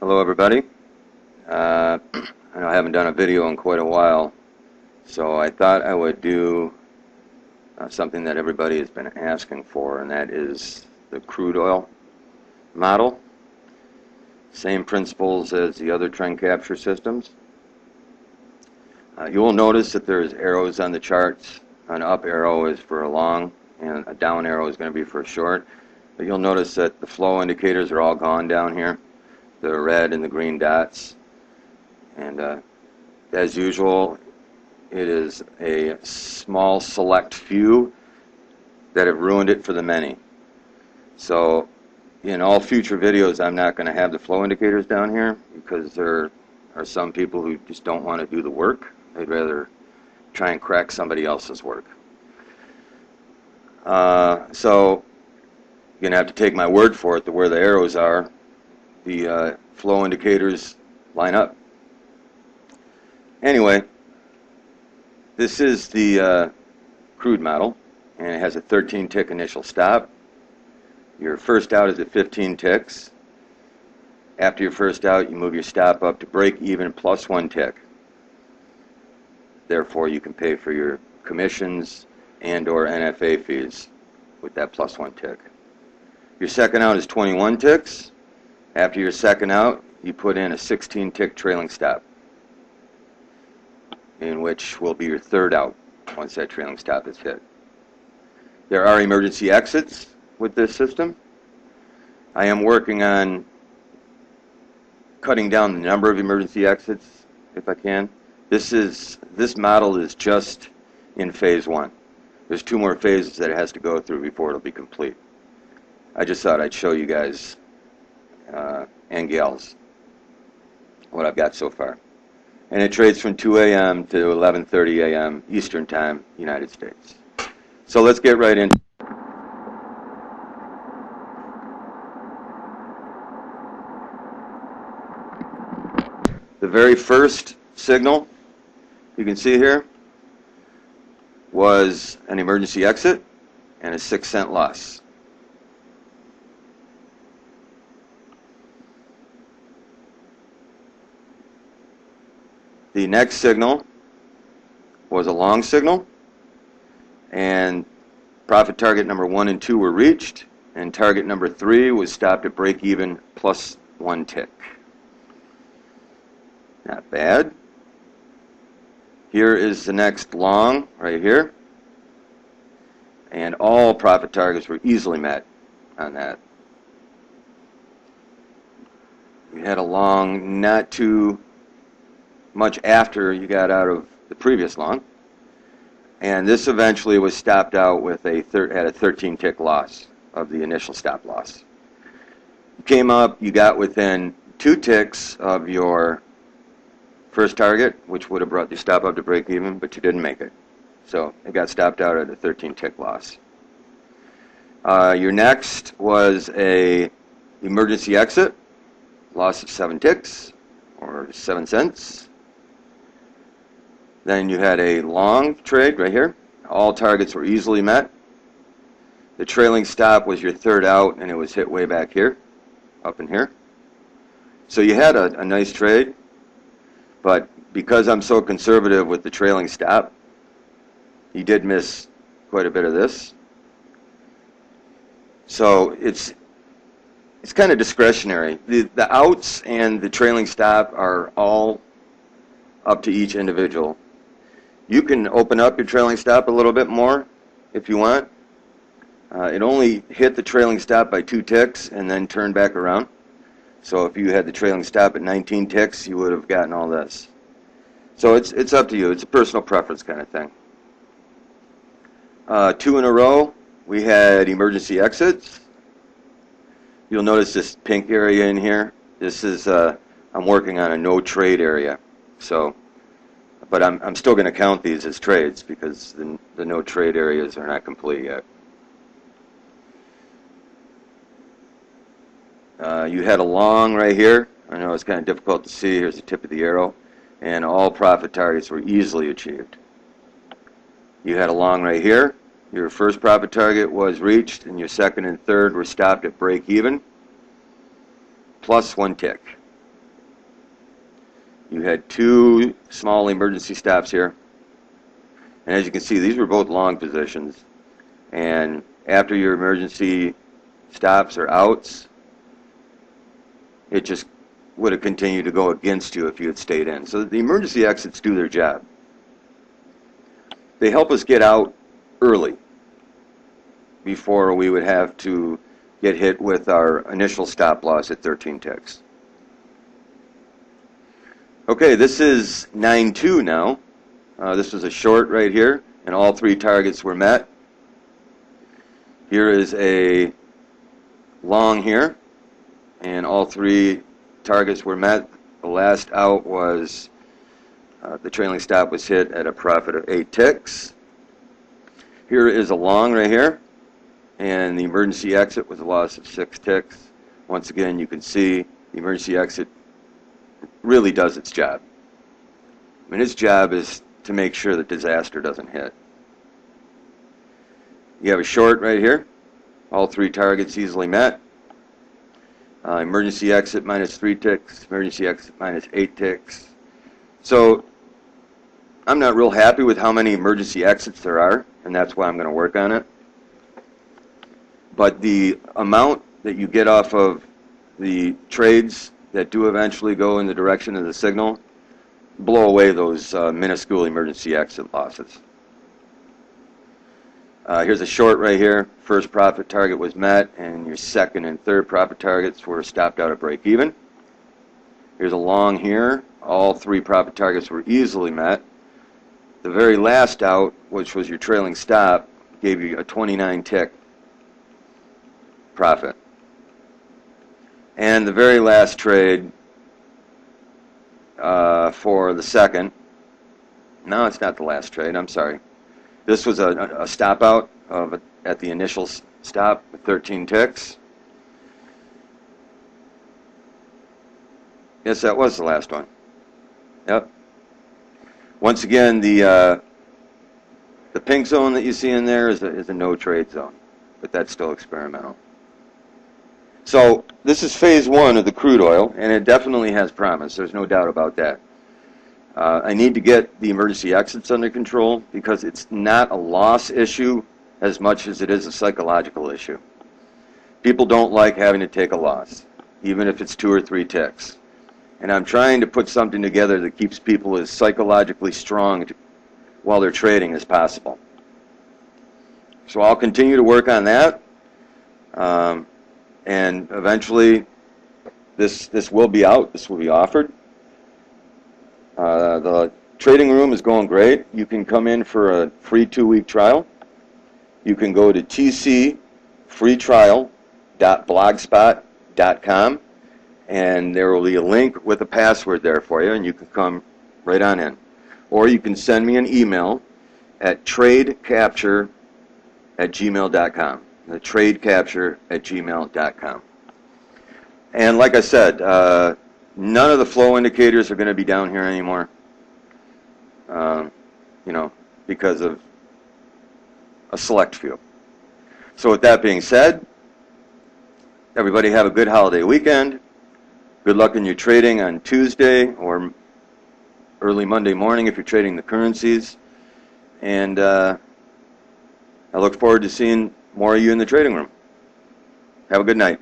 Hello everybody. I know I haven't done a video in quite a while, so I thought I would do something that everybody has been asking for, and that is the crude oil model. Same principles as the other trend capture systems. You will notice that there's arrows on the charts. An up arrow is for a long, and a down arrow is going to be for a short. But you'll notice that the flow indicators are all gone down here. The red and the green dots, and as usual, it is a small select few that have ruined it for the many. So in all future videos, I'm not going to have the flow indicators down here because there are some people who just don't want to do the work. They'd rather try and crack somebody else's work. So you're going to have to take my word for it that where the arrows are, the flow indicators line up. Anyway, this is the crude model, and it has a 13-tick initial stop. Your first out is at 15 ticks. After your first out, you move your stop up to break even plus 1 tick. Therefore, you can pay for your commissions and or NFA fees with that plus 1 tick. Your second out is 21 ticks. After your second out, you put in a 16-tick trailing stop, in which will be your third out once that trailing stop is hit. There are emergency exits with this system. I am working on cutting down the number of emergency exits if I can. This model is just in phase 1. There's 2 more phases that it has to go through before it'll be complete. I just thought I'd show you guys and gals what I've got so far. And it trades from 2 a.m. to 11:30 a.m. Eastern Time, United States. So let's get right into it. The very first signal you can see here was an emergency exit and a 6-cent loss. The next signal was a long signal, and profit target number 1 and 2 were reached, and target number 3 was stopped at break even plus 1 tick. Not bad. Here is the next long right here, and all profit targets were easily met on that. We had a long not too much after you got out of the previous long, and this eventually was stopped out with at a 13-tick loss of the initial stop loss. You came up, you got within 2 ticks of your first target, which would have brought the stop up to break even, but you didn't make it. So it got stopped out at a 13-tick loss. Your next was a emergency exit, loss of 7 ticks or 7 cents. Then you had a long trade right here. All targets were easily met. The trailing stop was your third out, and it was hit way back here, up in here. So you had a nice trade, but because I'm so conservative with the trailing stop, you did miss quite a bit of this. So it's kind of discretionary. The outs and the trailing stop are all up to each individual. You can open up your trailing stop a little bit more if you want. It only hit the trailing stop by 2 ticks and then turned back around. So if you had the trailing stop at 19 ticks, you would have gotten all this. So it's up to you. It's a personal preference kind of thing. 2 in a row, we had emergency exits. You'll notice this pink area in here. This is I'm working on a no trade area. So, but I'm still going to count these as trades because the no trade areas are not complete yet. You had a long right here. I know it's kind of difficult to see. Here's the tip of the arrow. And all profit targets were easily achieved. You had a long right here. Your first profit target was reached, and your second and third were stopped at break even, plus 1 tick. You had two small emergency stops here. And as you can see, these were both long positions. And after your emergency stops or outs, it just would have continued to go against you if you had stayed in. So the emergency exits do their job. They help us get out early before we would have to get hit with our initial stop loss at 13 ticks. Okay, this is 9-2 now. This was a short right here, and all three targets were met. Here is a long here, and all three targets were met. The last out was the trailing stop was hit at a profit of 8 ticks. Here is a long right here, and the emergency exit was a loss of 6 ticks. Once again, you can see the emergency exit really does its job. I mean, its job is to make sure that disaster doesn't hit. You have a short right here. All three targets easily met. Emergency exit minus 3 ticks. Emergency exit minus 8 ticks. So I'm not real happy with how many emergency exits there are, and that's why I'm going to work on it. But the amount that you get off of the trades that do eventually go in the direction of the signal blow away those minuscule emergency exit losses. Here's a short right here. First profit target was met, and your second and third profit targets were stopped out at break even. Here's a long here. All three profit targets were easily met. The very last out, which was your trailing stop, gave you a 29 tick profit. And the very last trade for the second, no, it's not the last trade, I'm sorry. This was a stop out at the initial stop with 13 ticks. Yes, that was the last one. Yep. Once again, the pink zone that you see in there is a no trade zone, but that's still experimental. So this is phase one of the crude oil, and it definitely has promise. There's no doubt about that. I need to get the emergency exits under control because it's not a loss issue as much as it is a psychological issue. People don't like having to take a loss, even if it's 2 or 3 ticks. And I'm trying to put something together that keeps people as psychologically strong while they're trading as possible. So I'll continue to work on that. And eventually this will be out. This will be offered. The trading room is going great. You can come in for a free 2-week trial. You can go to tcfreetrial.blogspot.com, and there will be a link with a password there for you, and you can come right on in. Or you can send me an email at tradecapture@gmail.com. The tradecapture@gmail.com. And like I said, none of the flow indicators are going to be down here anymore, because of a select few. So with that being said, everybody have a good holiday weekend. Good luck in your trading on Tuesday or early Monday morning if you're trading the currencies. And I look forward to seeing more of you in the trading room. Have a good night.